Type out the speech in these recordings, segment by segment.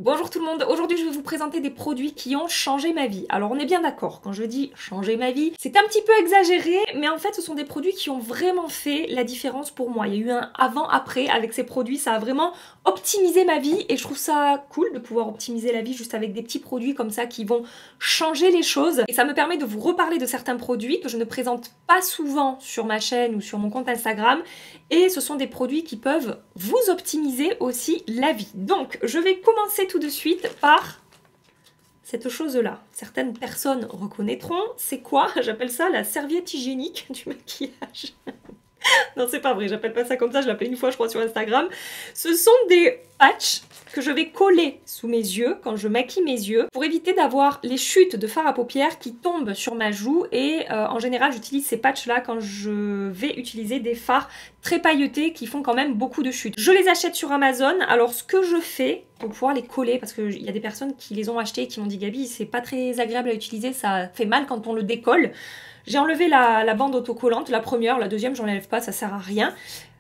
Bonjour tout le monde, aujourd'hui je vais vous présenter des produits qui ont changé ma vie. Alors on est bien d'accord, quand je dis changer ma vie, c'est un petit peu exagéré, mais en fait ce sont des produits qui ont vraiment fait la différence pour moi. Il y a eu un avant-après avec ces produits, ça a vraiment optimisé ma vie et je trouve ça cool de pouvoir optimiser la vie juste avec des petits produits comme ça qui vont changer les choses. Et ça me permet de vous reparler de certains produits que je ne présente pas souvent sur ma chaîne ou sur mon compte Instagram. Et ce sont des produits qui peuvent vous optimiser aussi la vie. Donc je vais commencer tout de suite par cette chose-là. Certaines personnes reconnaîtront, c'est quoi? J'appelle ça la serviette hygiénique du maquillage. Non, c'est pas vrai, j'appelle pas ça comme ça, je l'appelle une fois je crois sur Instagram. Ce sont des patchs que je vais coller sous mes yeux quand je maquille mes yeux pour éviter d'avoir les chutes de fard à paupières qui tombent sur ma joue et en général j'utilise ces patchs là quand je vais utiliser des fards très pailletés qui font quand même beaucoup de chutes. Je les achète sur Amazon, alors ce que je fais pour pouvoir les coller, parce qu'il y a des personnes qui les ont achetés et qui m'ont dit Gabi c'est pas très agréable à utiliser, ça fait mal quand on le décolle. J'ai enlevé la bande autocollante, la première, la deuxième j'en enlève pas, ça sert à rien.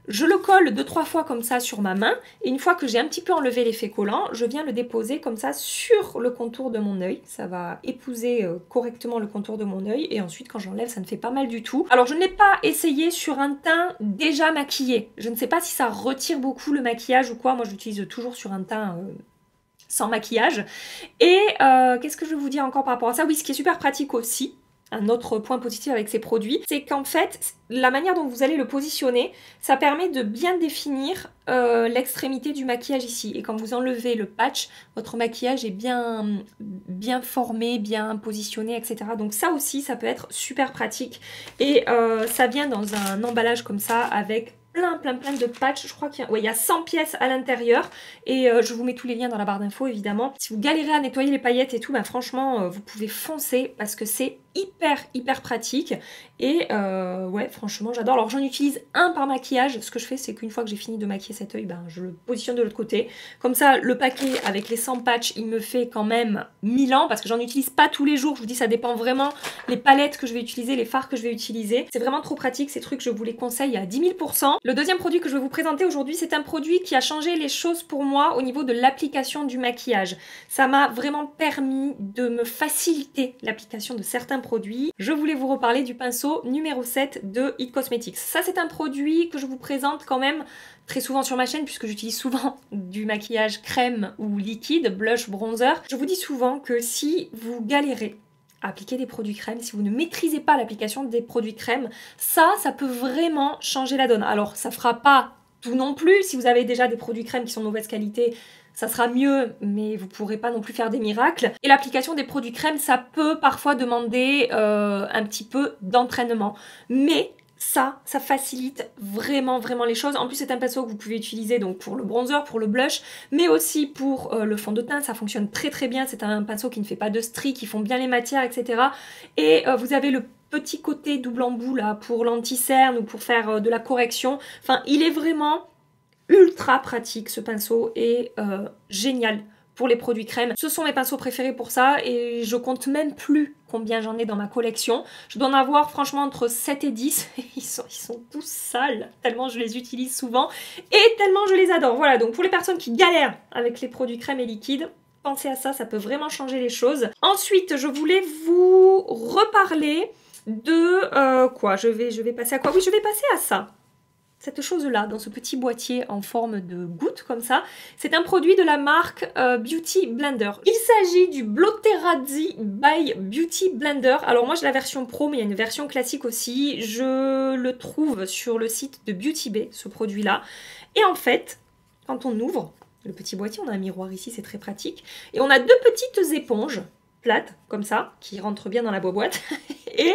Je le colle 2-3 fois comme ça sur ma main et une fois que j'ai un petit peu enlevé l'effet collant, je viens le déposer comme ça sur le contour de mon œil. Ça va épouser correctement le contour de mon œil et ensuite quand j'enlève ça ne fait pas mal du tout. Alors je ne l'ai pas essayé sur un teint déjà maquillé. Je ne sais pas si ça retire beaucoup le maquillage ou quoi. Moi j'utilise toujours sur un teint sans maquillage. Et qu'est-ce que je vais vous dire encore par rapport à ça? Oui, ce qui est super pratique aussi. Un autre point positif avec ces produits, c'est qu'en fait, la manière dont vous allez le positionner, ça permet de bien définir l'extrémité du maquillage ici. Et quand vous enlevez le patch, votre maquillage est bien formé, bien positionné, etc. Donc ça aussi, ça peut être super pratique. Et ça vient dans un emballage comme ça avec plein de patchs. Je crois qu'il y a 100 pièces à l'intérieur et je vous mets tous les liens dans la barre d'infos évidemment. Si vous galérez à nettoyer les paillettes et tout, bah franchement vous pouvez foncer parce que c'est hyper pratique et ouais franchement j'adore. Alors j'en utilise un par maquillage. Ce que je fais c'est qu'une fois que j'ai fini de maquiller cet œil, ben, je le positionne de l'autre côté. Comme ça le paquet avec les 100 patchs il me fait quand même 1000 ans parce que j'en utilise pas tous les jours. Je vous dis ça dépend vraiment les palettes que je vais utiliser, les fards que je vais utiliser. C'est vraiment trop pratique ces trucs, je vous les conseille à 10 000%. Le deuxième produit que je vais vous présenter aujourd'hui, c'est un produit qui a changé les choses pour moi au niveau de l'application du maquillage. Ça m'a vraiment permis de me faciliter l'application de certains produits. Je voulais vous reparler du pinceau numéro 7 de It Cosmetics. Ça, c'est un produit que je vous présente quand même très souvent sur ma chaîne puisque j'utilise souvent du maquillage crème ou liquide, blush, bronzer. Je vous dis souvent que si vous galérez appliquer des produits crème, si vous ne maîtrisez pas l'application des produits crème, ça peut vraiment changer la donne. Alors ça fera pas tout non plus, si vous avez déjà des produits crème qui sont de mauvaise qualité, ça sera mieux, mais vous pourrez pas non plus faire des miracles. Et l'application des produits crème, ça peut parfois demander un petit peu d'entraînement. Mais ça facilite vraiment les choses. En plus, c'est un pinceau que vous pouvez utiliser donc pour le bronzer, pour le blush, mais aussi pour le fond de teint. Ça fonctionne très bien. C'est un pinceau qui ne fait pas de stries, qui fond bien les matières, etc. Et vous avez le petit côté double embout là pour l'anti-cerne ou pour faire de la correction. Enfin, il est vraiment ultra pratique ce pinceau et génial pour les produits crème. Ce sont mes pinceaux préférés pour ça et je compte même plus combien j'en ai dans ma collection. Je dois en avoir franchement entre 7 et 10. Ils sont tous sales tellement je les utilise souvent et tellement je les adore. Voilà, donc pour les personnes qui galèrent avec les produits crème et liquides, pensez à ça, ça peut vraiment changer les choses. Ensuite, je voulais vous reparler de quoi? Je vais passer à quoi? Oui, je vais passer à ça. Cette chose-là, dans ce petit boîtier en forme de goutte comme ça, c'est un produit de la marque Beauty Blender. Il s'agit du Blotterazzi by Beauty Blender. Alors moi j'ai la version pro, mais il y a une version classique aussi. Je le trouve sur le site de Beauty Bay, ce produit-là. Et en fait, quand on ouvre le petit boîtier, on a un miroir ici, c'est très pratique. Et on a deux petites éponges plates, comme ça, qui rentrent bien dans la boîte. Et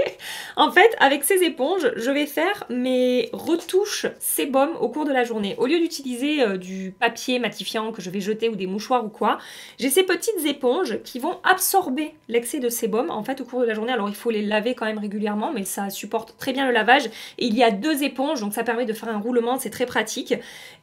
en fait, avec ces éponges, je vais faire mes retouches sébum au cours de la journée. Au lieu d'utiliser du papier matifiant que je vais jeter ou des mouchoirs ou quoi, j'ai ces petites éponges qui vont absorber l'excès de sébum en fait au cours de la journée. Alors il faut les laver quand même régulièrement, mais ça supporte très bien le lavage. Et il y a deux éponges, donc ça permet de faire un roulement, c'est très pratique.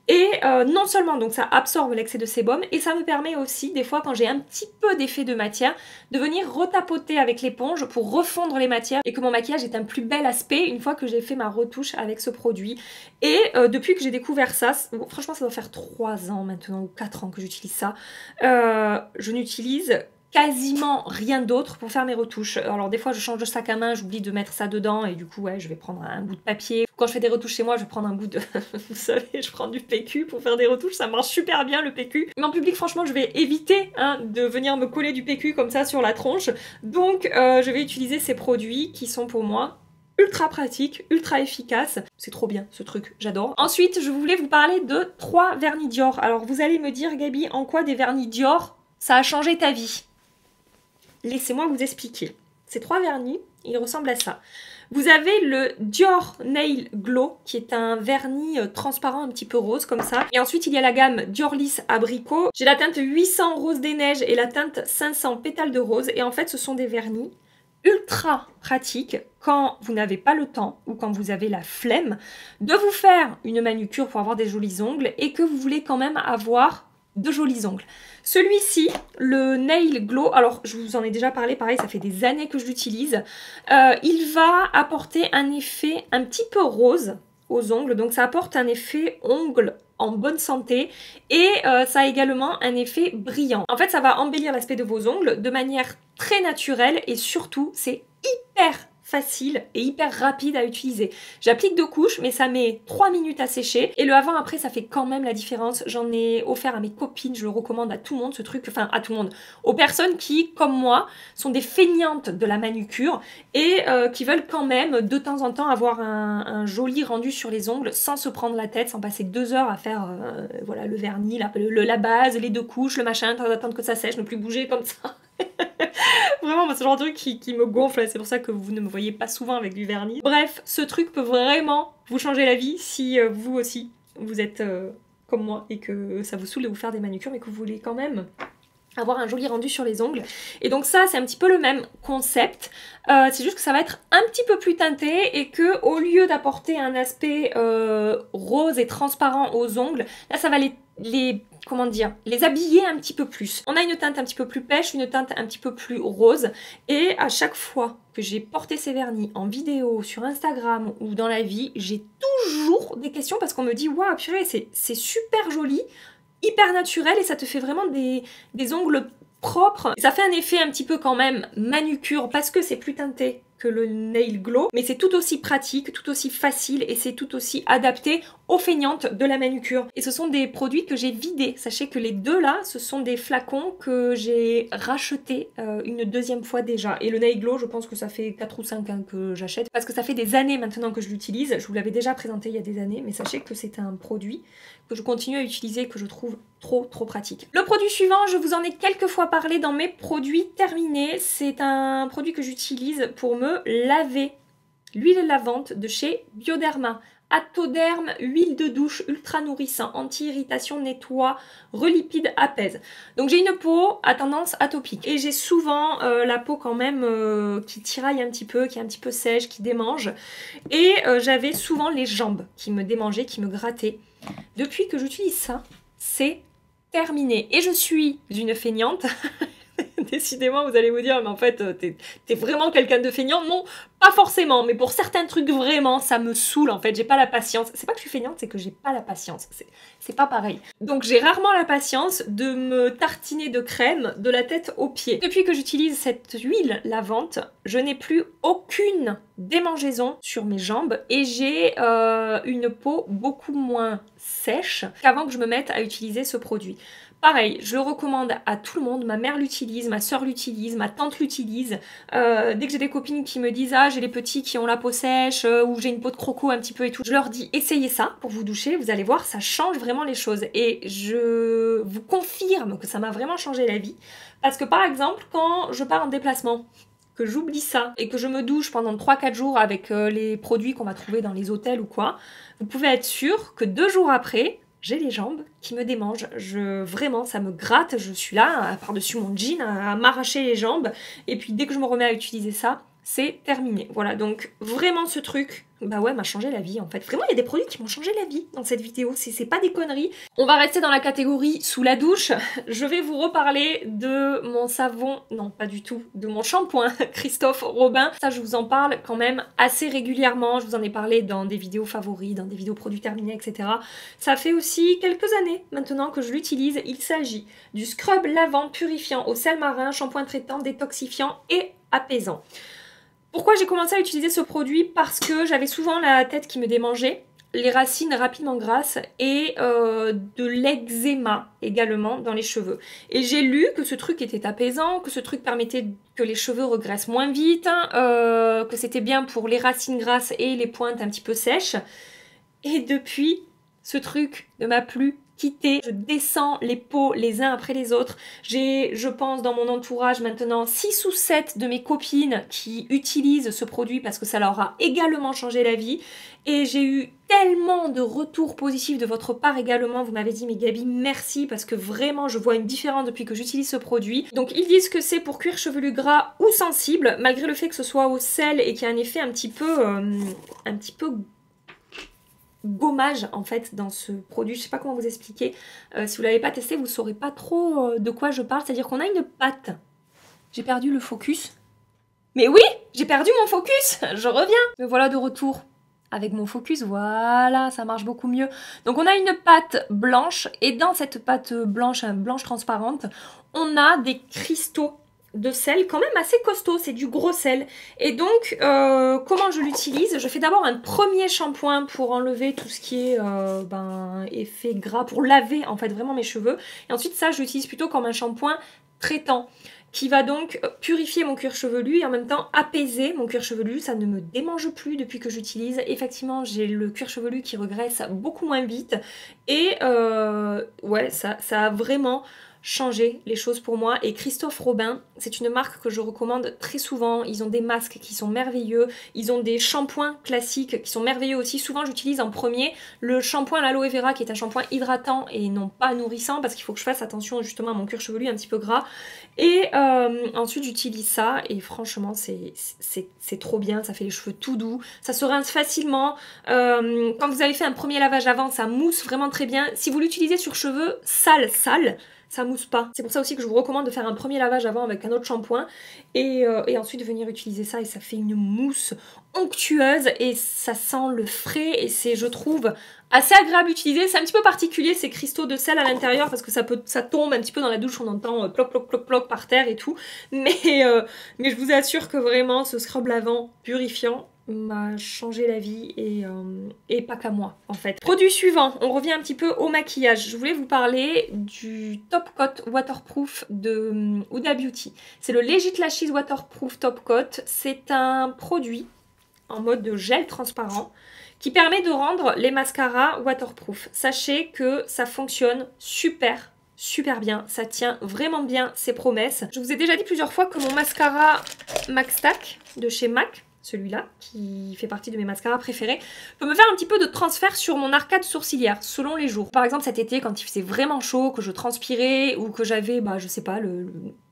Et non seulement donc ça absorbe l'excès de sébum, et ça me permet aussi, des fois quand j'ai un petit peu d'effet de matière, de venir retapoter avec l'éponge pour refondre les matières et que mon maquillage ait un plus bel aspect une fois que j'ai fait ma retouche avec ce produit. Et depuis que j'ai découvert ça, bon, franchement ça doit faire 3 ans maintenant ou 4 ans que j'utilise ça, je n'utilise quasiment rien d'autre pour faire mes retouches. Alors des fois je change de sac à main, j'oublie de mettre ça dedans et du coup ouais je vais prendre un bout de papier. Quand je fais des retouches chez moi je vais prendre un bout de... vous savez, je prends du PQ pour faire des retouches, ça marche super bien le PQ. Mais en public franchement je vais éviter de venir me coller du PQ comme ça sur la tronche. Donc je vais utiliser ces produits qui sont pour moi ultra pratique, ultra efficace. C'est trop bien ce truc, j'adore. Ensuite, je voulais vous parler de 3 vernis Dior. Alors vous allez me dire, Gabi, en quoi des vernis Dior, ça a changé ta vie? Laissez-moi vous expliquer. Ces 3 vernis, ils ressemblent à ça. Vous avez le Dior Nail Glow, qui est un vernis transparent un petit peu rose comme ça. Et ensuite, il y a la gamme Dior Lisse Abricot. J'ai la teinte 800 Rose des Neiges et la teinte 500 Pétales de Rose. Et en fait, ce sont des vernis ultra pratique quand vous n'avez pas le temps ou quand vous avez la flemme de vous faire une manucure pour avoir des jolis ongles et que vous voulez quand même avoir de jolis ongles. Celui-ci, le Nail Glow, alors je vous en ai déjà parlé, pareil, ça fait des années que je l'utilise. Il va apporter un effet un petit peu rose aux ongles, donc ça apporte un effet ongle en bonne santé et ça a également un effet brillant. En fait, ça va embellir l'aspect de vos ongles de manière très naturelle et surtout, c'est hyper facile et hyper rapide à utiliser. J'applique 2 couches, mais ça met 3 minutes à sécher. Et le avant-après, ça fait quand même la différence. J'en ai offert à mes copines, je le recommande à tout le monde, ce truc, enfin à tout le monde. Aux personnes qui, comme moi, sont des feignantes de la manucure et qui veulent quand même, de temps en temps, avoir un joli rendu sur les ongles sans se prendre la tête, sans passer 2 heures à faire voilà, le vernis, la base, les 2 couches, le machin, attendre que ça sèche, ne plus bouger comme ça. Vraiment, c'est le genre de truc qui me gonfle, c'est pour ça que vous ne me voyez pas souvent avec du vernis. Bref, ce truc peut vraiment vous changer la vie si vous aussi, vous êtes comme moi et que ça vous saoule de vous faire des manucures mais que vous voulez quand même avoir un joli rendu sur les ongles. Et donc ça, c'est un petit peu le même concept. C'est juste que ça va être un petit peu plus teinté et que au lieu d'apporter un aspect rose et transparent aux ongles, là ça va comment dire, les habiller un petit peu plus. On a une teinte un petit peu plus pêche, une teinte un petit peu plus rose. Et à chaque fois que j'ai porté ces vernis en vidéo, sur Instagram ou dans la vie, j'ai toujours des questions parce qu'on me dit « Waouh, purée, c'est super joli !» hyper naturel et ça te fait vraiment des ongles propres. Ça fait un effet un petit peu quand même manucure parce que c'est plus teinté que le Nail Glow, mais c'est tout aussi pratique, tout aussi facile et c'est tout aussi adapté aux feignantes de la manucure. Et ce sont des produits que j'ai vidés. Sachez que les 2 là, ce sont des flacons que j'ai rachetés une 2e fois déjà. Et le Nail Glow, je pense que ça fait 4 ou 5 ans que j'achète parce que ça fait des années maintenant que je l'utilise. Je vous l'avais déjà présenté il y a des années, mais sachez que c'est un produit que je continue à utiliser, que je trouve trop pratique. Le produit suivant, je vous en ai quelques fois parlé dans mes produits terminés. C'est un produit que j'utilise pour me laver. L'huile lavante de chez Bioderma. Atoderm, huile de douche ultra nourrissant, anti-irritation, nettoie, relipide, apaise. Donc j'ai une peau à tendance atopique et j'ai souvent la peau quand même qui tiraille un petit peu, qui est un petit peu sèche, qui démange. Et j'avais souvent les jambes qui me démangeaient, qui me grattaient. Depuis que j'utilise ça, c'est terminé. Et je suis une feignante. Décidément, vous allez vous dire, mais en fait, t'es vraiment quelqu'un de feignant. Non, pas forcément, mais pour certains trucs, vraiment, ça me saoule, en fait. J'ai pas la patience. C'est pas que je suis feignante, c'est que j'ai pas la patience. C'est pas pareil. Donc, j'ai rarement la patience de me tartiner de crème de la tête aux pieds. Depuis que j'utilise cette huile lavante, je n'ai plus aucune démangeaison sur mes jambes et j'ai une peau beaucoup moins sèche qu'avant que je me mette à utiliser ce produit. Pareil, je le recommande à tout le monde, ma mère l'utilise, ma soeur l'utilise, ma tante l'utilise. Dès que j'ai des copines qui me disent « Ah, j'ai les petits qui ont la peau sèche ou j'ai une peau de croco un petit peu et tout », je leur dis « Essayez ça pour vous doucher, vous allez voir, ça change vraiment les choses. » Et je vous confirme que ça m'a vraiment changé la vie. Parce que par exemple, quand je pars en déplacement, que j'oublie ça et que je me douche pendant 3-4 jours avec les produits qu'on va trouver dans les hôtels ou quoi, vous pouvez être sûr que 2 jours après, j'ai les jambes qui me démangent. Vraiment, ça me gratte. Je suis là, par-dessus mon jean, à m'arracher les jambes. Et puis, dès que je me remets à utiliser ça, c'est terminé. Voilà, donc vraiment ce truc, bah ouais, m'a changé la vie en fait. Vraiment, il y a des produits qui m'ont changé la vie dans cette vidéo, c'est pas des conneries. On va rester dans la catégorie sous la douche. Je vais vous reparler de mon savon, non pas du tout, de mon shampoing Christophe Robin. Ça, je vous en parle quand même assez régulièrement. Je vous en ai parlé dans des vidéos favoris, dans des vidéos produits terminés, etc. Ça fait aussi quelques années maintenant que je l'utilise. Il s'agit du scrub lavant purifiant au sel marin, shampoing traitant, détoxifiant et apaisant. Pourquoi j'ai commencé à utiliser ce produit? Parce que j'avais souvent la tête qui me démangeait, les racines rapidement grasses et de l'eczéma également dans les cheveux. Et j'ai lu que ce truc était apaisant, que ce truc permettait que les cheveux regraissent moins vite, que c'était bien pour les racines grasses et les pointes un petit peu sèches. Et depuis, ce truc ne m'a plus quitté. Je descends les pots les uns après les autres. J'ai, je pense, dans mon entourage maintenant 6 ou 7 de mes copines qui utilisent ce produit parce que ça leur a également changé la vie. Et j'ai eu tellement de retours positifs de votre part également. Vous m'avez dit, mais Gabi, merci parce que vraiment, je vois une différence depuis que j'utilise ce produit. Donc, ils disent que c'est pour cuir chevelu gras ou sensible, malgré le fait que ce soit au sel et qu'il y a un effet un petit peu gommage en fait dans ce produit, je sais pas comment vous expliquer, si vous l'avez pas testé vous saurez pas trop de quoi je parle, c'est à dire qu'on a une pâte, j'ai perdu le focus, mais oui j'ai perdu mon focus, je reviens, me voilà de retour avec mon focus, voilà ça marche beaucoup mieux. Donc on a une pâte blanche et dans cette pâte blanche, blanche transparente, on a des cristaux de sel quand même assez costaud, c'est du gros sel. Et donc, comment je l'utilise? Je fais d'abord un premier shampoing pour enlever tout ce qui est effet gras, pour laver en fait vraiment mes cheveux. Et ensuite ça, je l'utilise plutôt comme un shampoing traitant qui va donc purifier mon cuir chevelu et en même temps apaiser mon cuir chevelu. Ça ne me démange plus depuis que j'utilise. Effectivement, j'ai le cuir chevelu qui regraisse beaucoup moins vite. Et ouais, ça a vraiment changer les choses pour moi. Et Christophe Robin, c'est une marque que je recommande très souvent. Ils ont des masques qui sont merveilleux, ils ont des shampoings classiques qui sont merveilleux aussi. Souvent j'utilise en premier le shampoing à l'aloe vera qui est un shampoing hydratant et non pas nourrissant parce qu'il faut que je fasse attention justement à mon cuir chevelu un petit peu gras. Et ensuite j'utilise ça et franchement c'est trop bien, ça fait les cheveux tout doux, ça se rince facilement. Quand vous avez fait un premier lavage avant, ça mousse vraiment très bien. Si vous l'utilisez sur cheveux sales, ça mousse pas. C'est pour ça aussi que je vous recommande de faire un premier lavage avant avec un autre shampoing et ensuite de venir utiliser ça et ça fait une mousse onctueuse et ça sent le frais et c'est, je trouve, assez agréable à utiliser. C'est un petit peu particulier ces cristaux de sel à l'intérieur parce que ça tombe un petit peu dans la douche, on entend ploc ploc ploc ploc par terre et tout. Mais je vous assure que vraiment ce scrub lavant purifiant m'a changé la vie et pas qu'à moi en fait. Produit suivant, on revient un petit peu au maquillage. Je voulais vous parler du Top Coat Waterproof de Huda Beauty. C'est le Legit Lashes Waterproof Top Coat. C'est un produit en mode de gel transparent qui permet de rendre les mascaras waterproof. Sachez que ça fonctionne super bien, ça tient vraiment bien ses promesses. Je vous ai déjà dit plusieurs fois que mon mascara MAC Stack de chez MAC, celui-là, qui fait partie de mes mascaras préférés, peut me faire un petit peu de transfert sur mon arcade sourcilière, selon les jours. Par exemple, cet été, quand il faisait vraiment chaud, que je transpirais, ou que j'avais, je sais pas,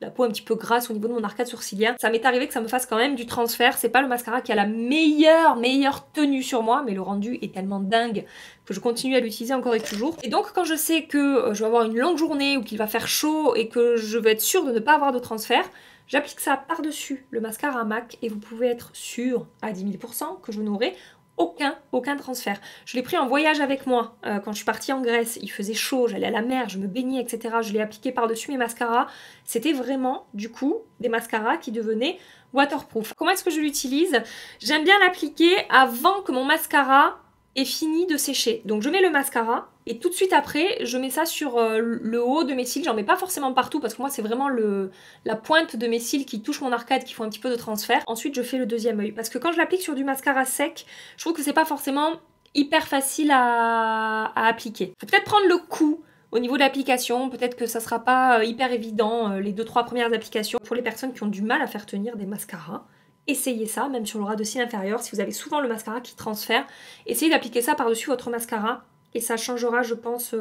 la peau un petit peu grasse au niveau de mon arcade sourcilière, ça m'est arrivé que ça me fasse quand même du transfert. C'est pas le mascara qui a la meilleure tenue sur moi, mais le rendu est tellement dingue que je continue à l'utiliser encore et toujours. Et donc, quand je sais que je vais avoir une longue journée, ou qu'il va faire chaud, et que je veux être sûre de ne pas avoir de transfert, j'applique ça par-dessus le mascara MAC et vous pouvez être sûr à 10 000 % que je n'aurai aucun transfert. Je l'ai pris en voyage avec moi quand je suis partie en Grèce, il faisait chaud, j'allais à la mer, je me baignais, etc. Je l'ai appliqué par-dessus mes mascaras. C'était vraiment, du coup, des mascaras qui devenaient waterproof. Comment est-ce que je l'utilise? J'aime bien l'appliquer avant que mon mascara ait fini de sécher. Donc je mets le mascara et tout de suite après je mets ça sur le haut de mes cils. J'en mets pas forcément partout parce que moi c'est vraiment la pointe de mes cils qui touche mon arcade qui font un petit peu de transfert. Ensuite je fais le deuxième œil parce que quand je l'applique sur du mascara sec, je trouve que c'est pas forcément hyper facile à appliquer. Faut peut-être prendre le coup au niveau de l'application, peut-être que ça sera pas hyper évident les 2-3 premières applications. Pour les personnes qui ont du mal à faire tenir des mascaras, essayez ça, même sur le ras de cils inférieur, si vous avez souvent le mascara qui transfère, essayez d'appliquer ça par-dessus votre mascara et ça changera, je pense,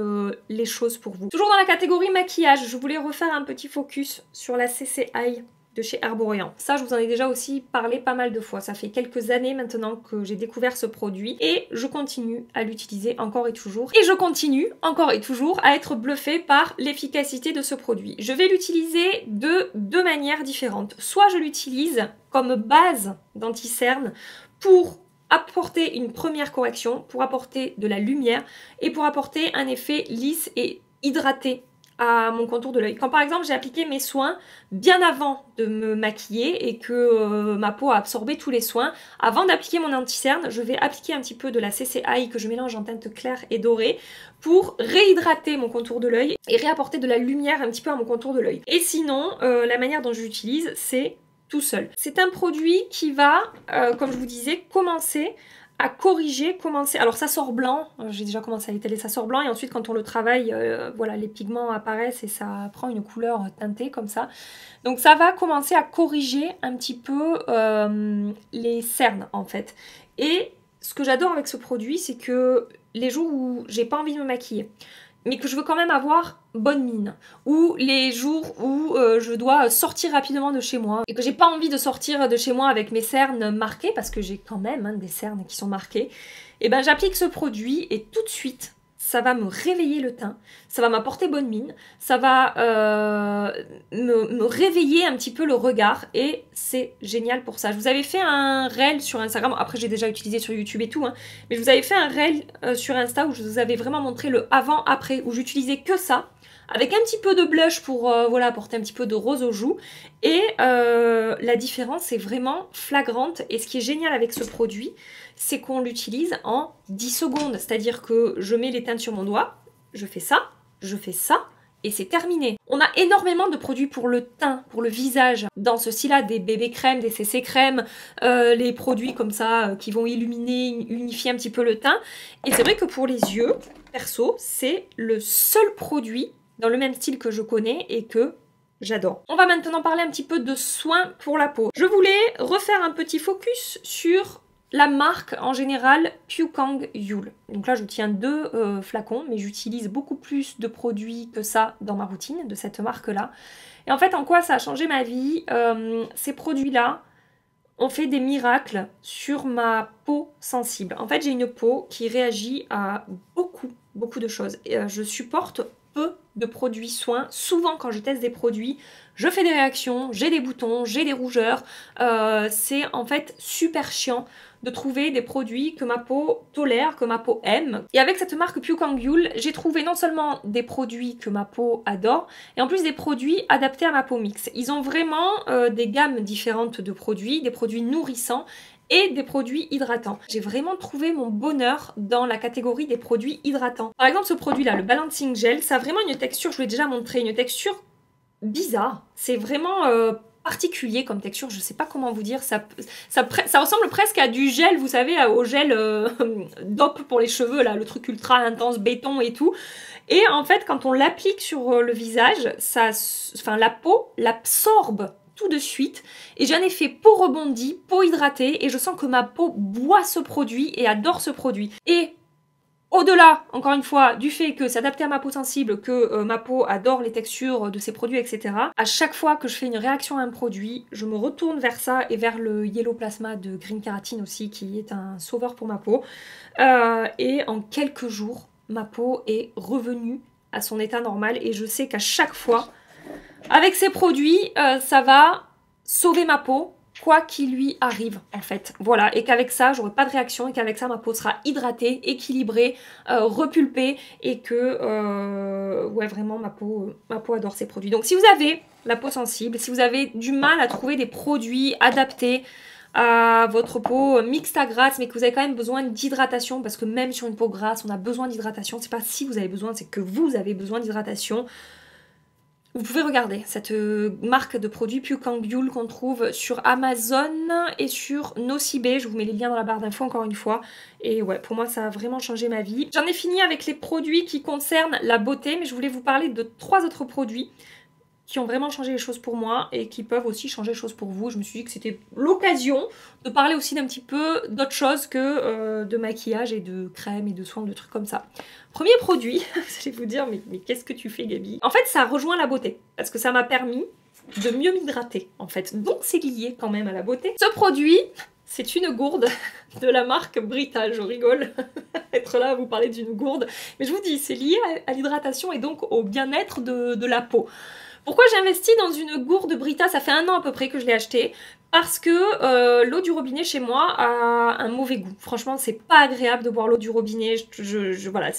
les choses pour vous. Toujours dans la catégorie maquillage, je voulais refaire un petit focus sur la CC Eye de chez Herborian. Ça, je vous en ai déjà aussi parlé pas mal de fois. Ça fait quelques années maintenant que j'ai découvert ce produit et je continue à l'utiliser encore et toujours. Et je continue encore et toujours à être bluffée par l'efficacité de ce produit. Je vais l'utiliser de deux manières différentes. Soit je l'utilise comme base d'anti-cerne pour apporter une première correction, pour apporter de la lumière et pour apporter un effet lisse et hydraté à mon contour de l'œil. Quand par exemple j'ai appliqué mes soins bien avant de me maquiller et que ma peau a absorbé tous les soins, avant d'appliquer mon anti-cerne, je vais appliquer un petit peu de la CC Eye que je mélange en teinte claire et dorée pour réhydrater mon contour de l'œil et réapporter de la lumière un petit peu à mon contour de l'œil. Et sinon, la manière dont je l'utilise, c'est tout seul. C'est un produit qui va, comme je vous disais, commencer à corriger, alors ça sort blanc, j'ai déjà commencé à l'étaler, ça sort blanc et ensuite quand on le travaille, voilà, les pigments apparaissent et ça prend une couleur teintée comme ça. Donc ça va commencer à corriger un petit peu les cernes en fait. Et ce que j'adore avec ce produit, c'est que les jours où j'ai pas envie de me maquiller, mais que je veux quand même avoir bonne mine, ou les jours où je dois sortir rapidement de chez moi et que j'ai pas envie de sortir de chez moi avec mes cernes marquées, parce que j'ai quand même des cernes qui sont marquées, et ben j'applique ce produit et tout de suite ça va me réveiller le teint, ça va m'apporter bonne mine, ça va me réveiller un petit peu le regard et c'est génial pour ça. Je vous avais fait un reel sur Instagram, après j'ai déjà utilisé sur YouTube et tout, hein, mais je vous avais fait un reel sur Insta où je vous avais vraiment montré le avant-après, où j'utilisais que ça, avec un petit peu de blush pour voilà, apporter un petit peu de rose aux joues. Et la différence est vraiment flagrante. Et ce qui est génial avec ce produit, c'est qu'on l'utilise en 10 secondes. C'est-à-dire que je mets les teintes sur mon doigt, je fais ça, et c'est terminé. On a énormément de produits pour le teint, pour le visage, dans ce style-là, des bébés crèmes, des CC crèmes, les produits comme ça qui vont illuminer, unifier un petit peu le teint. Et c'est vrai que pour les yeux, perso, c'est le seul produit dans le même style que je connais et que j'adore. On va maintenant parler un petit peu de soins pour la peau. Je voulais refaire un petit focus sur la marque en général Puekang Yule. Donc là je tiens 2 flacons, mais j'utilise beaucoup plus de produits que ça dans ma routine de cette marque là. Et en fait en quoi ça a changé ma vie, ces produits là ont fait des miracles sur ma peau sensible. En fait j'ai une peau qui réagit à beaucoup de choses. Et, je supporte peu de produits soins. Souvent quand je teste des produits, je fais des réactions, j'ai des boutons, j'ai des rougeurs. C'est en fait super chiant de trouver des produits que ma peau tolère, que ma peau aime. Et avec cette marque Puekang Yule, j'ai trouvé non seulement des produits que ma peau adore, et en plus des produits adaptés à ma peau mixte. Ils ont vraiment des gammes différentes de produits, des produits nourrissants et des produits hydratants. J'ai vraiment trouvé mon bonheur dans la catégorie des produits hydratants. Par exemple ce produit là, le Balancing Gel, ça a vraiment une texture, je vous l'ai déjà montré, une texture bizarre. C'est vraiment particulier comme texture, je sais pas comment vous dire, ça ressemble presque à du gel, vous savez, au gel DOP pour les cheveux, là, le truc ultra intense, béton et tout. Et en fait, quand on l'applique sur le visage, la peau l'absorbe tout de suite et j'ai un effet peau rebondie, peau hydratée et je sens que ma peau boit ce produit et adore ce produit. Et au-delà, encore une fois, du fait que c'est adapté à ma peau sensible, que ma peau adore les textures de ces produits, etc. À chaque fois que je fais une réaction à un produit, je me retourne vers ça et vers le Yellow Plasma de Green Keratin aussi, qui est un sauveur pour ma peau. Et en quelques jours, ma peau est revenue à son état normal et je sais qu'à chaque fois, avec ces produits, ça va sauver ma peau, quoi qu'il lui arrive en fait. Voilà, et qu'avec ça, j'aurai pas de réaction et qu'avec ça, ma peau sera hydratée, équilibrée, repulpée et que, ouais, vraiment, ma peau adore ces produits. Donc si vous avez la peau sensible, si vous avez du mal à trouver des produits adaptés à votre peau mixte à grasse, mais que vous avez quand même besoin d'hydratation, parce que même sur une peau grasse, on a besoin d'hydratation. C'est pas si vous avez besoin, c'est que vous avez besoin d'hydratation. Vous pouvez regarder cette marque de produits Puekang Yule qu'on trouve sur Amazon et sur Nocibé. Je vous mets les liens dans la barre d'infos encore une fois. Et ouais, pour moi, ça a vraiment changé ma vie. J'en ai fini avec les produits qui concernent la beauté, mais je voulais vous parler de 3 autres produits qui ont vraiment changé les choses pour moi et qui peuvent aussi changer les choses pour vous. Je me suis dit que c'était l'occasion de parler aussi d'un petit peu d'autre chose que de maquillage et de crème et de soins, de trucs comme ça. Premier produit, vous allez vous dire, mais qu'est-ce que tu fais Gabi? En fait, ça rejoint la beauté, parce que ça m'a permis de mieux m'hydrater en fait. Donc c'est lié quand même à la beauté. Ce produit, c'est une gourde de la marque Brita. Je rigole être là à vous parler d'une gourde. Mais je vous dis, c'est lié à l'hydratation et donc au bien-être de la peau. Pourquoi j'ai investi dans une gourde Brita? Ça fait 1 an à peu près que je l'ai achetée. Parce que l'eau du robinet chez moi a un mauvais goût. Franchement, c'est pas agréable de boire l'eau du robinet. Voilà,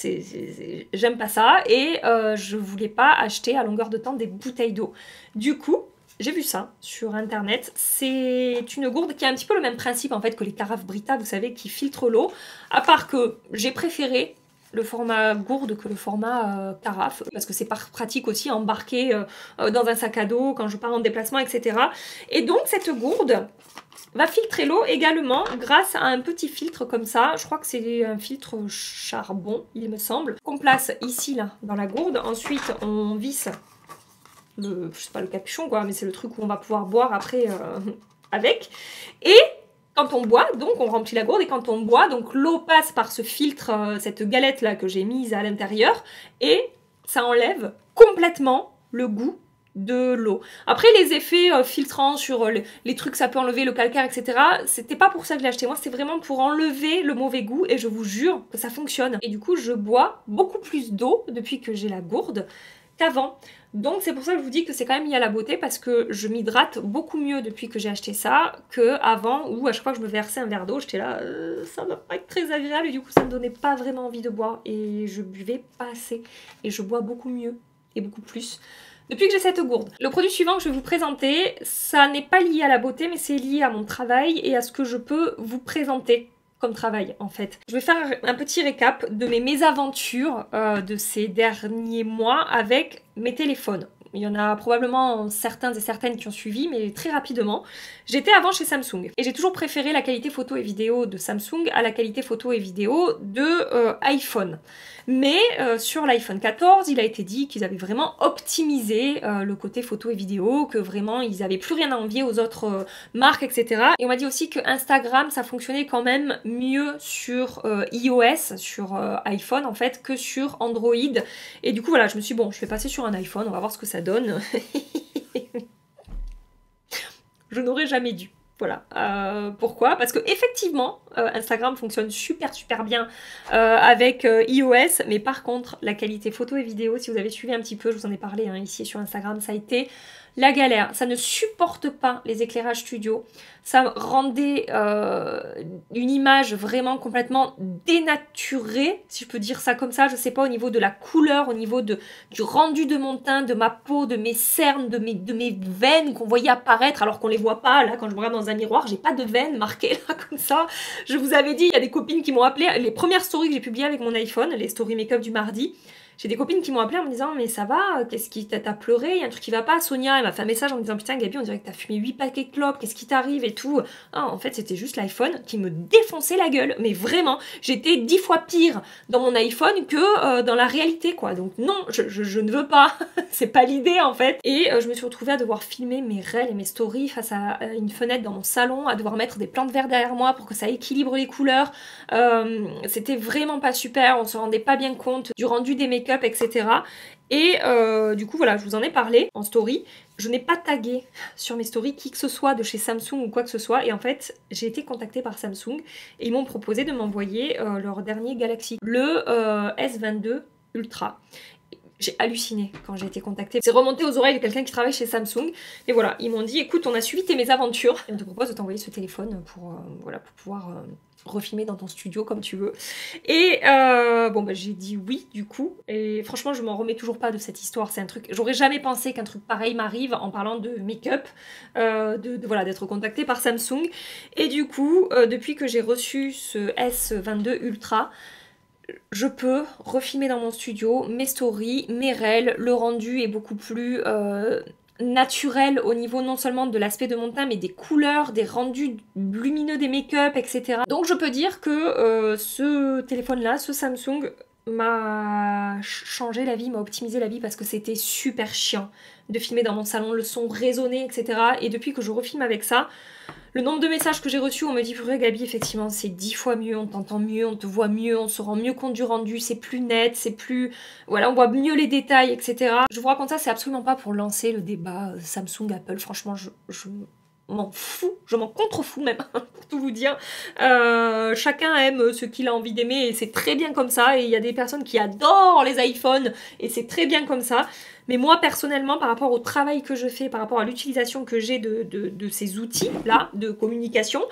j'aime pas ça. Et je voulais pas acheter à longueur de temps des bouteilles d'eau. Du coup, j'ai vu ça sur internet. C'est une gourde qui a un petit peu le même principe en fait que les carafes Brita, vous savez, qui filtrent l'eau. À part que j'ai préféré le format gourde que le format carafe, parce que c'est pratique aussi à embarquer dans un sac à dos quand je pars en déplacement, etc. Et donc cette gourde va filtrer l'eau également grâce à un petit filtre comme ça. Je crois que c'est un filtre charbon, il me semble, qu'on place ici là dans la gourde. Ensuite on visse je sais pas le capuchon quoi, mais c'est le truc où on va pouvoir boire après avec. Et quand on boit, donc on remplit la gourde et quand on boit, donc l'eau passe par ce filtre, cette galette là que j'ai mise à l'intérieur et ça enlève complètement le goût de l'eau. Après les effets filtrants sur les trucs ça peut enlever le calcaire, etc. C'était pas pour ça que je l'ai acheté, moi c'était vraiment pour enlever le mauvais goût et je vous jure que ça fonctionne. Et du coup je bois beaucoup plus d'eau depuis que j'ai la gourde qu'avant. Donc c'est pour ça que je vous dis que c'est quand même lié à la beauté parce que je m'hydrate beaucoup mieux depuis que j'ai acheté ça qu'avant où à chaque fois que je me versais un verre d'eau j'étais là ça va pas être très agréable et du coup ça me donnait pas vraiment envie de boire et je buvais pas assez et je bois beaucoup mieux et beaucoup plus depuis que j'ai cette gourde. Le produit suivant que je vais vous présenter, ça n'est pas lié à la beauté mais c'est lié à mon travail et à ce que je peux vous présenter comme travail en fait. Je vais faire un petit récap de mes mésaventures de ces derniers mois avec mes téléphones. Il y en a probablement certains et certaines qui ont suivi, mais très rapidement. J'étais avant chez Samsung et j'ai toujours préféré la qualité photo et vidéo de Samsung à la qualité photo et vidéo de iPhone. Mais sur l'iPhone 14, il a été dit qu'ils avaient vraiment optimisé le côté photo et vidéo, que vraiment ils n'avaient plus rien à envier aux autres marques, etc. Et on m'a dit aussi que Instagram, ça fonctionnait quand même mieux sur iOS, sur iPhone en fait, que sur Android. Et du coup voilà, je me suis dit, bon, je vais passer sur un iPhone, on va voir ce que ça donne. Je n'aurais jamais dû. Voilà. Pourquoi? Parce que effectivement, Instagram fonctionne super bien avec iOS, mais par contre, la qualité photo et vidéo, si vous avez suivi un petit peu, je vous en ai parlé hein, ici sur Instagram, ça a été la galère. Ça ne supporte pas les éclairages studio. Ça rendait une image vraiment complètement dénaturée, si je peux dire ça comme ça. Je sais pas, au niveau de la couleur, au niveau du rendu de mon teint, de ma peau, de mes cernes, de mes veines qu'on voyait apparaître alors qu'on les voit pas. Là, quand je me regarde dans un miroir, j'ai pas de veines marquées là comme ça. Je vous avais dit, il y a des copines qui m'ont appelé. Les premières stories que j'ai publiées avec mon iPhone, les stories make-up du mardi, j'ai des copines qui m'ont appelé en me disant mais ça va, qu'est-ce qui t'as pleuré, il y a un truc qui va pas. Sonia elle m'a fait un message en me disant putain Gabi on dirait que t'as fumé 8 paquets de clopes, qu'est-ce qui t'arrive et tout. Ah, en fait c'était juste l'iPhone qui me défonçait la gueule, mais vraiment j'étais 10 fois pire dans mon iPhone que dans la réalité quoi. Donc non, je ne veux pas, c'est pas l'idée en fait. Et je me suis retrouvée à devoir filmer mes réels et mes stories face à une fenêtre dans mon salon, à devoir mettre des plantes vertes derrière moi pour que ça équilibre les couleurs. C'était vraiment pas super, on se rendait pas bien compte du rendu des make-up, etc. Et du coup voilà, je vous en ai parlé en story. Je n'ai pas tagué sur mes stories qui que ce soit de chez Samsung ou quoi que ce soit. Et en fait, j'ai été contactée par Samsung et ils m'ont proposé de m'envoyer leur dernier Galaxy, le S22 Ultra. J'ai halluciné quand j'ai été contactée. C'est remonté aux oreilles de quelqu'un qui travaille chez Samsung. Et voilà, ils m'ont dit, écoute, on a suivi tes mésaventures. Et on te propose de t'envoyer ce téléphone pour pouvoir refilmer dans ton studio comme tu veux. Et bon, bah, j'ai dit oui, du coup. Et franchement, je m'en remets toujours pas de cette histoire. C'est un truc... J'aurais jamais pensé qu'un truc pareil m'arrive en parlant de make-up, voilà, d'être contactée par Samsung. Et du coup, depuis que j'ai reçu ce S22 Ultra, je peux refilmer dans mon studio mes stories, mes réels, le rendu est beaucoup plus naturel au niveau non seulement de l'aspect de mon teint mais des couleurs, des rendus lumineux des make-up, etc. Donc je peux dire que ce téléphone-là, ce Samsung, m'a changé la vie, m'a optimisé la vie parce que c'était super chiant de filmer dans mon salon, le son résonnait, etc. Et depuis que je refilme avec ça, Le nombre de messages que j'ai reçus, on me dit purée Gabi, effectivement c'est 10 fois mieux, on t'entend mieux, on te voit mieux, on se rend mieux compte du rendu, c'est plus net, c'est plus... Voilà, on voit mieux les détails, etc. Je vous raconte ça, c'est absolument pas pour lancer le débat Samsung, Apple, franchement je m'en fous, je m'en contrefous même, pour tout vous dire. Chacun aime ce qu'il a envie d'aimer et c'est très bien comme ça. Et il y a des personnes qui adorent les iPhones et c'est très bien comme ça. Mais moi personnellement, par rapport au travail que je fais, par rapport à l'utilisation que j'ai de ces outils-là de communication,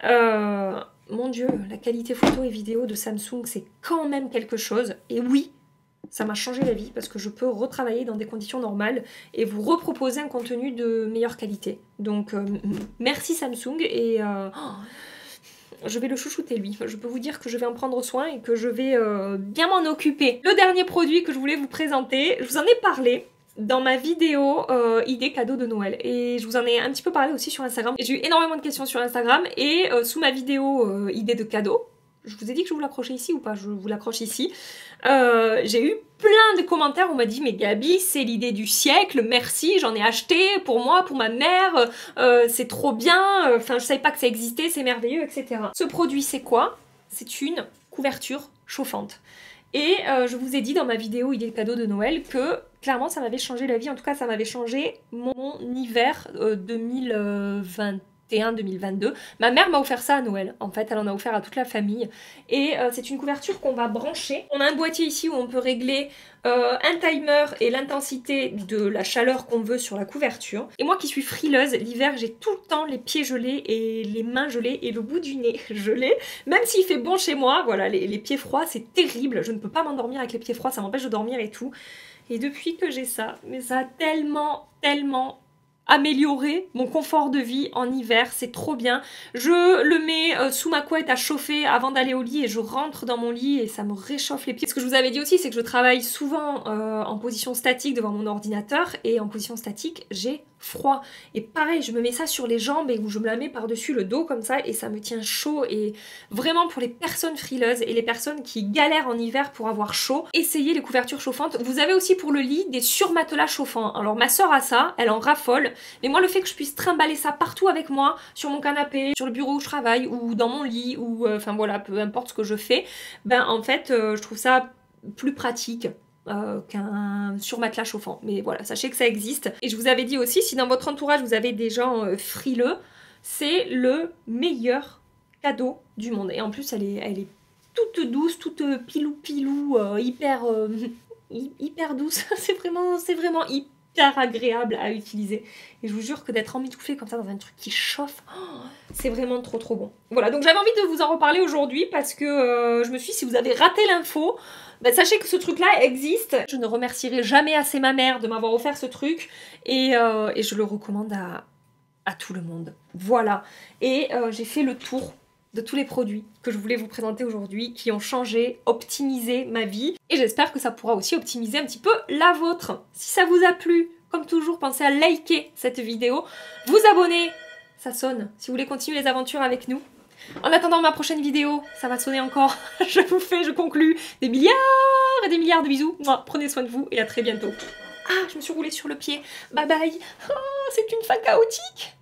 mon Dieu, la qualité photo et vidéo de Samsung, c'est quand même quelque chose. Et oui, ça m'a changé la vie parce que je peux retravailler dans des conditions normales et vous reproposer un contenu de meilleure qualité. Donc merci Samsung et je vais le chouchouter lui. Je peux vous dire que je vais en prendre soin et que je vais bien m'en occuper. Le dernier produit que je voulais vous présenter, je vous en ai parlé dans ma vidéo idée cadeau de Noël et je vous en ai un petit peu parlé aussi sur Instagram. J'ai eu énormément de questions sur Instagram et sous ma vidéo idée de cadeau, je vous ai dit que je vous l'accrochais ici ou pas? Je vous l'accroche ici. J'ai eu plein de commentaires où on m'a dit mais Gabi c'est l'idée du siècle, merci, j'en ai acheté pour moi, pour ma mère, c'est trop bien, enfin je savais pas que ça existait, c'est merveilleux, etc. Ce produit c'est quoi? C'est une couverture chauffante. Et je vous ai dit dans ma vidéo idée de cadeau de Noël que clairement ça m'avait changé la vie, en tout cas ça m'avait changé mon hiver 2021-2022. Ma mère m'a offert ça à Noël, en fait elle en a offert à toute la famille et c'est une couverture qu'on va brancher. On a un boîtier ici où on peut régler un timer et l'intensité de la chaleur qu'on veut sur la couverture. Et moi qui suis frileuse, l'hiver j'ai tout le temps les pieds gelés et les mains gelées et le bout du nez gelé. Même s'il fait bon chez moi, voilà, les pieds froids c'est terrible, je ne peux pas m'endormir avec les pieds froids, ça m'empêche de dormir et tout. Et depuis que j'ai ça, mais ça a tellement amélioré mon confort de vie en hiver, c'est trop bien. Je le mets sous ma couette à chauffer avant d'aller au lit et je rentre dans mon lit et ça me réchauffe les pieds. Ce que je vous avais dit aussi, c'est que je travaille souvent en position statique devant mon ordinateur et en position statique, j'ai froid. Et pareil, je me mets ça sur les jambes et où je me la mets par-dessus le dos comme ça et ça me tient chaud. Et vraiment pour les personnes frileuses et les personnes qui galèrent en hiver pour avoir chaud, essayez les couvertures chauffantes. Vous avez aussi pour le lit des surmatelas chauffants. Alors ma soeur a ça, elle en raffole. Mais moi le fait que je puisse trimballer ça partout avec moi, sur mon canapé, sur le bureau où je travaille ou dans mon lit ou enfin voilà, peu importe ce que je fais, ben en fait je trouve ça plus pratique. Qu'un surmatelas chauffant. Mais voilà, sachez que ça existe. Et je vous avais dit aussi, si dans votre entourage vous avez des gens frileux, c'est le meilleur cadeau du monde. Et en plus, elle est toute douce, toute pilou-pilou, hyper douce. c'est vraiment hyper agréable à utiliser. Et je vous jure que d'être emmitouflé comme ça dans un truc qui chauffe, c'est vraiment trop bon. Voilà, donc j'avais envie de vous en reparler aujourd'hui parce que je me suis dit, si vous avez raté l'info, bah, sachez que ce truc-là existe. Je ne remercierai jamais assez ma mère de m'avoir offert ce truc et je le recommande à tout le monde. Voilà, et j'ai fait le tour de tous les produits que je voulais vous présenter aujourd'hui, qui ont changé, optimisé ma vie. Et j'espère que ça pourra aussi optimiser un petit peu la vôtre. Si ça vous a plu, comme toujours, pensez à liker cette vidéo, vous abonner, ça sonne, si vous voulez continuer les aventures avec nous. En attendant ma prochaine vidéo, ça va sonner encore, je conclus des milliards et des milliards de bisous. Prenez soin de vous et à très bientôt. Ah, je me suis roulée sur le pied. Bye bye. Oh, c'est une fin chaotique.